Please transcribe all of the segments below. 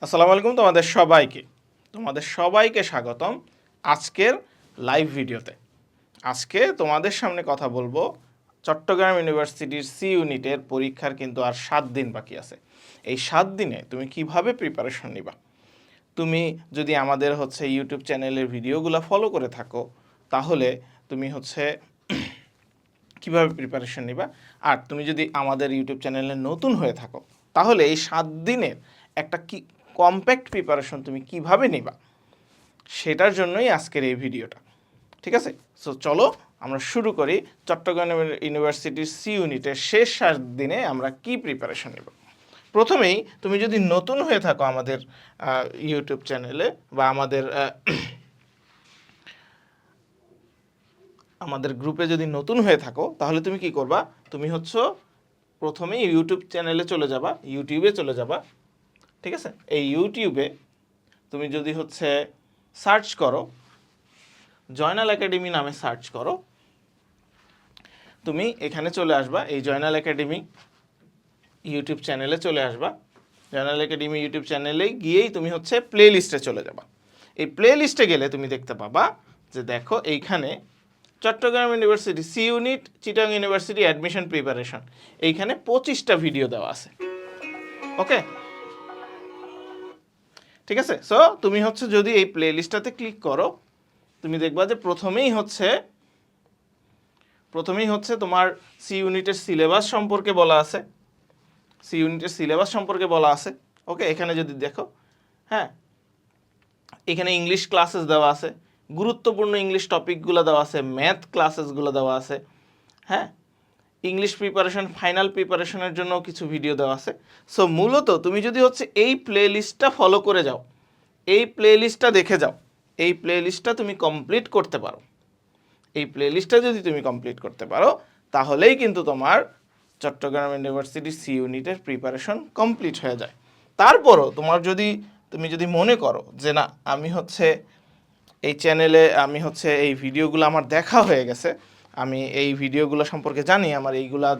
আসসালামু আলাইকুম তোমাদের সবাইকে স্বাগতম আজকের লাইভ ভিডিওতে। আজকে তোমাদের সামনে কথা বলবো চট্টগ্রাম ইউনিভার্সিটির সি ইউনিটের পরীক্ষার কিন্তু আর 7 দিন বাকি আছে। এই 7 দিনে তুমি কিভাবে প্রিপারেশন নিবা? তুমি যদি আমাদের ইউটিউব চ্যানেলের ভিডিওগুলো ফলো করে থাকো তাহলে তুমি কিভাবে প্রিপারেশন নিবা। আর তুমি যদি আমাদের ইউটিউব চ্যানেলে নতুন হয়ে থাকো তাহলে এই 7 দিনের একটা কম্প্যাক্ট প্রিপারেশন তুমি কিভাবে নিবা সেটার জন্যই আজকের এই ভিডিওটা। ঠিক আছে, সো চলো আমরা শুরু করি। চট্টগ্রাম ইউনিভার্সিটির সি ইউনিটের শেষ 7 দিনে আমরা কি প্রিপারেশন নেব। প্রথমেই তুমি যদি নতুন হয়ে থাকো আমাদের ইউটিউব চ্যানেলে বা আমাদের গ্রুপে যদি নতুন হয়ে থাকো তাহলে তুমি কি করবা? তুমি প্রথমেই ইউটিউব চ্যানেলে ইউটিউবে চলে যাবা। ঠিক আছে, এই ইউটিউবে তুমি যদি সার্চ করো জয়নাল একাডেমি নামে সার্চ করো, তুমি এখানে চলে আসবা। এই জয়নাল একাডেমি ইউটিউব চ্যানেলে চলে আসবা। জয়নাল একাডেমি ইউটিউব চ্যানেলে গিয়েই তুমি প্লে লিস্টে চলে যাবা। এই প্লে লিস্টে গেলে তুমি দেখতে পাবা যে দেখো এইখানে Chattogram university C unit Chittagong university admission preparation, এইখানে 25টা ভিডিও দেওয়া আছে। ওকে, ঠিক আছে। সো তুমি যদি এই প্লে লিস্টটাতে ক্লিক করো তুমি দেখবা যে প্রথমেই তোমার সি ইউনিটের সিলেবাস সম্পর্কে বলা আছে। সি ইউনিটের সিলেবাস সম্পর্কে বলা আছে। ওকে, এখানে যদি দেখো, হ্যাঁ, এখানে ইংলিশ ক্লাসেস দেওয়া আছে, গুরুত্বপূর্ণ ইংলিশ টপিকগুলো দেওয়া আছে, ম্যাথ ক্লাসেসগুলো দেওয়া আছে, হ্যাঁ, ইংলিশ প্রিপারেশন ফাইনাল প্রিপারেশনের জন্য কিছু ভিডিও দেওয়া আছে। সো মূলত তুমি যদি এই প্লে লিস্টটা ফলো করে যাও, এই প্লে লিস্টটা দেখে যাও, এই প্লে লিস্টটা তুমি কমপ্লিট করতে পারো, এই প্লে লিস্টটা যদি তুমি কমপ্লিট করতে পারো তাহলেই কিন্তু তোমার চট্টগ্রাম ইউনিভার্সিটি সি ইউনিটের প্রিপারেশন কমপ্লিট হয়ে যায়। তারপরও তুমি যদি মনে করো যে না, আমি এই চ্যানেলে আমি এই ভিডিওগুলো আমার দেখা হয়ে গেছে, আমি এই ভিডিওগুলো সম্পর্কে জানি, আমার এইগুলা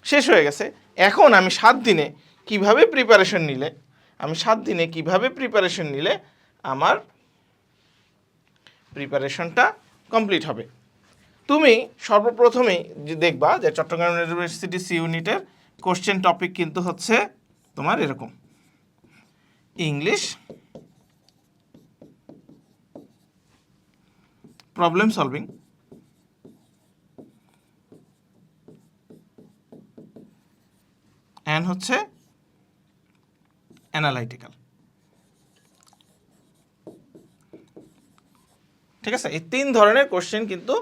শেষ হয়ে গেছে, এখন আমি 7 দিনে কিভাবে প্রিপারেশন নিলে আমার প্রিপারেশনটা কমপ্লিট হবে। তুমি সর্বপ্রথমেই যে দেখবা যে চট্টগ্রাম ইউনিভার্সিটি সি ইউনিটের কোশ্চেন টপিক কিন্তু তোমার এরকম: English, problem solving, and analytical. ঠিক আছে, এই 3 ধরনের কোশ্চেন কিন্তু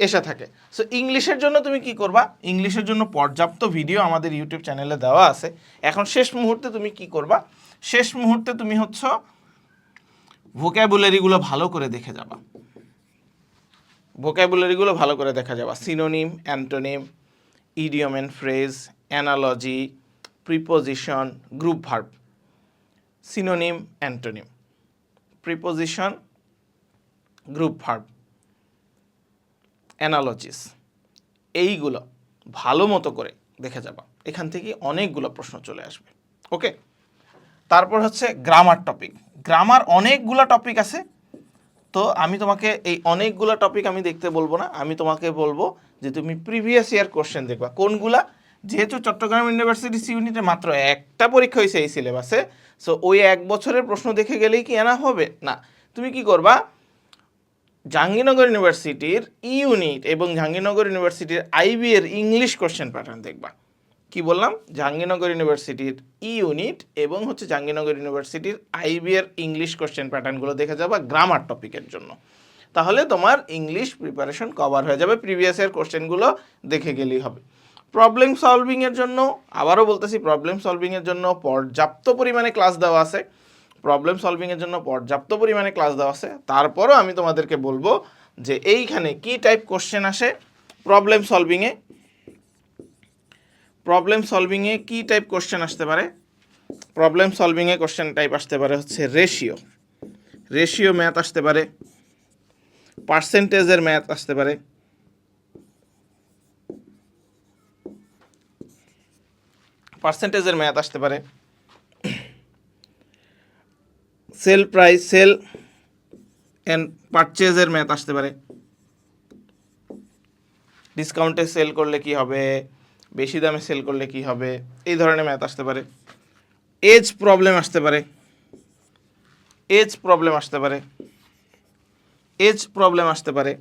এসে থাকে। সো ইংলিশের জন্য তুমি কি করবা? ইংলিশের জন্য পর্যাপ্ত ভিডিও আমাদের ইউটিউব চ্যানেলে দেওয়া আছে। এখন শেষ মুহূর্তে তুমি কি করবা? শেষ মুহূর্তে তুমি ভোক্যাবুলারিগুলো ভালো করে দেখে যাবা। Synonym, antonym, idiom and phrase, analogy, preposition, group verb. Synonym, antonym, preposition, group verb, অ্যানালজিস, এইগুলো ভালো মতো করে দেখে যাবা। এখান থেকে অনেকগুলো প্রশ্ন চলে আসবে। ওকে, তারপর গ্রামার টপিক। গ্রামার অনেকগুলো টপিক আছে, তো আমি তোমাকে এই অনেকগুলো টপিক আমি দেখতে বলবো না, আমি তোমাকে বলবো যে তুমি প্রিভিয়াস ইয়ার কোশ্চেন দেখবা। কোনগুলা? যেহেতু চট্টগ্রাম ইউনিভার্সিটি সি ইউনিটে মাত্র একটা পরীক্ষা হয়েছে এই সিলেবাসে, সো ওই 1 বছরের প্রশ্ন দেখে গেলেই কি এনা হবে না। তুমি কি করবা? জাহাঙ্গীরনগর ইউনিভার্সিটির ই ইউনিট এবং জাহাঙ্গীরনগর ইউনিভার্সিটির আইবি এর ইংলিশ কোশ্চেন প্যাটার্ন দেখবা। কি বললাম? জাহাঙ্গীরনগর ইউনিভার্সিটির ই ইউনিট এবং জাহাঙ্গীরনগর ইউনিভার্সিটির আইবি এর ইংলিশ কোশ্চেন প্যাটার্নগুলো দেখে যাবা গ্রামার টপিকের জন্য। তাহলে তোমার ইংলিশ প্রিপারেশন কভার হয়ে যাবে, প্রিভিয়াস ইয়ার কোশ্চেনগুলো দেখে গেলেই হবে। প্রবলেম সলভিংয়ের জন্য আবারও বলতেছি, প্রবলেম সলভিংয়ের জন্য পর্যাপ্ত পরিমাণে ক্লাস দেওয়া আছে। তারপরও আমি তোমাদেরকে বলবো যে এইখানে কি টাইপ কোশ্চেন আসে প্রবলেম সলভিংয়ে কি টাইপ কোশ্চেন আসতে পারে? প্রবলেম সলভিংয়ে কোশ্চেন টাইপ আসতে পারে রেশিও ম্যাথ আসতে পারে, পার্সেন্টেজের ম্যাথ আসতে পারে, সেল প্রাইস, সেল অ্যান্ড পারচেজের ম্যাথ আসতে পারে। ডিসকাউন্টে সেল করলে কি হবে, বেশি দামে সেল করলে কি হবে, এই ধরনের ম্যাথ আসতে পারে। এজ প্রবলেম আসতে পারে, এজ প্রবলেম আসতে পারে, এজ প্রবলেম আসতে পারে।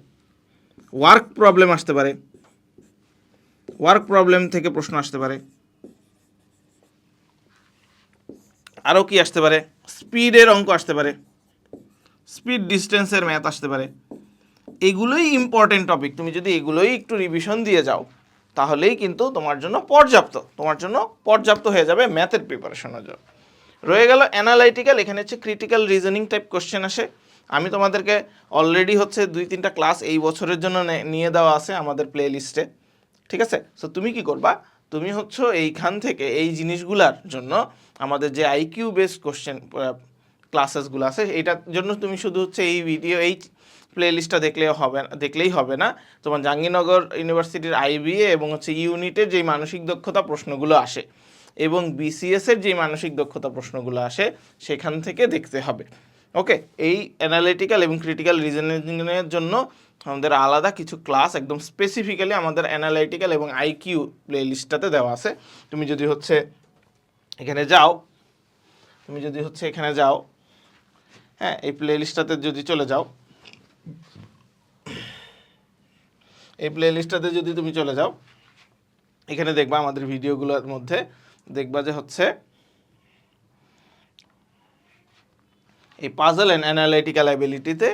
ওয়ার্ক প্রবলেম আসতে পারে, ওয়ার্ক প্রবলেম থেকে প্রশ্ন আসতে পারে। আরও কি আসতে পারে, স্পিডের অঙ্ক আসতে পারে, স্পিড ডিস্টেন্সের ম্যাথ আসতে পারে। এগুলোই ইম্পর্টেন্ট টপিক। তুমি যদি এগুলোই একটু রিভিশন দিয়ে যাও তাহলেই কিন্তু তোমার জন্য পর্যাপ্ত হয়ে যাবে ম্যাথের প্রিপারেশনের জন্য। রয়ে গেল অ্যানালাইটিক্যাল। এখানে হচ্ছে ক্রিটিক্যাল রিজনিং টাইপ কোশ্চেন আসে। আমি তোমাদেরকে অলরেডি হচ্ছে 2-3টা ক্লাস এই বছরের জন্য নিয়ে দেওয়া আছে আমাদের প্লে লিস্টে, ঠিক আছে? সো তুমি কি করবা, তুমি হচ্ছে এইখান থেকে এই জিনিসগুলার জন্য আমাদের যে আইকিউ বেসড কোশ্চেন ক্লাসেসগুলো আছে এইটার জন্য তুমি শুধু হচ্ছে এই প্লে লিস্টটা দেখলেই হবে না। তোমার জাহাঙ্গীরনগর ইউনিভার্সিটির আইবিএ এবং হচ্ছে ইউনিটের যেই মানসিক দক্ষতা প্রশ্নগুলো আসে এবং বিসিএস এর যেই মানসিক দক্ষতা প্রশ্নগুলো আসে সেখান থেকে দেখতে হবে। ওকে, এই অ্যানালিটিক্যাল এবং ক্রিটিক্যাল রিজনিংয়ের জন্য আমাদের আলাদা কিছু ক্লাস একদম স্পেসিফিক্যালি আমাদের অ্যানালাইটিক্যাল এবং আইকিউ প্লে লিস্টটাতে দেওয়া আছে। তুমি যদি হচ্ছে এখানে যাও, হ্যাঁ, এই প্লে লিস্টটাতে যদি চলে যাও, এই প্লে লিস্টটাতে যদি তুমি চলে যাও, এখানে দেখবা আমাদের ভিডিওগুলোর মধ্যে দেখবা যে হচ্ছে এই পাজল অ্যান্ড অ্যানালাইটিক্যাল অ্যাবিলিটিতে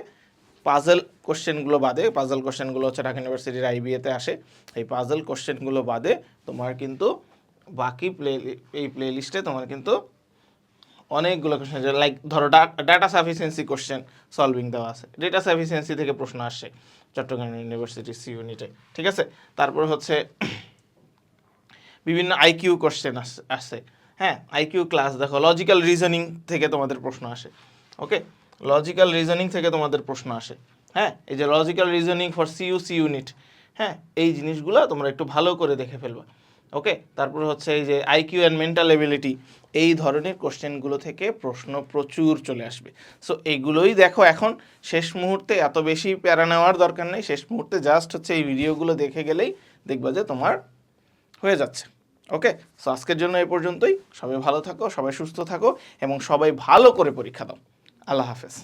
পাজল কোশ্চেনগুলো বাদে, পাজল কোশ্চেনগুলো হচ্ছে ঢাকা ইউনিভার্সিটির আইবিএতে আসে, এই পাজল কোশ্চেনগুলো বাদে তোমার কিন্তু বাকি এই প্লে লিস্টে তোমার কিন্তু অনেকগুলো কোশ্চেন, লাইক ধরো ডাটা সাফিসিয়েন্সি কোশ্চেন সলভিং দেওয়া আছে। ডেটা সাফিসিয়েন্সি থেকে প্রশ্ন আসে চট্টগ্রাম ইউনিভার্সিটির সি ইউনিটে, ঠিক আছে? তারপর হচ্ছে বিভিন্ন আইকিউ কোশ্চেন আসে, হ্যাঁ, আইকিউ ক্লাস দেখো, লজিক্যাল রিজনিং থেকে তোমাদের প্রশ্ন আসে। ওকে, লজিক্যাল রিজনিং থেকে তোমাদের প্রশ্ন আসে, হ্যাঁ, এই যে logical reasoning for C unit, হ্যাঁ, এই জিনিসগুলো তোমরা একটু ভালো করে দেখে ফেলবা। ওকে, তারপর হচ্ছে এই যে আইকিউ অ্যান্ড মেন্টাল এবিলিটি, এই ধরনের কোশ্চেনগুলো থেকে প্রশ্ন প্রচুর চলে আসবে। সো এইগুলোই দেখো, এখন শেষ মুহূর্তে এত বেশি প্যারা নেওয়ার দরকার নেই, শেষ মুহূর্তে জাস্ট হচ্ছে এই ভিডিওগুলো দেখে গেলেই দেখবা যে তোমার হয়ে যাচ্ছে। ওকে, সো আজকের জন্য এই পর্যন্তই। সবাই ভালো থাকো, সবাই সুস্থ থাকো এবং সবাই ভালো করে পরীক্ষা দাও। আল্লাহ হাফেজ।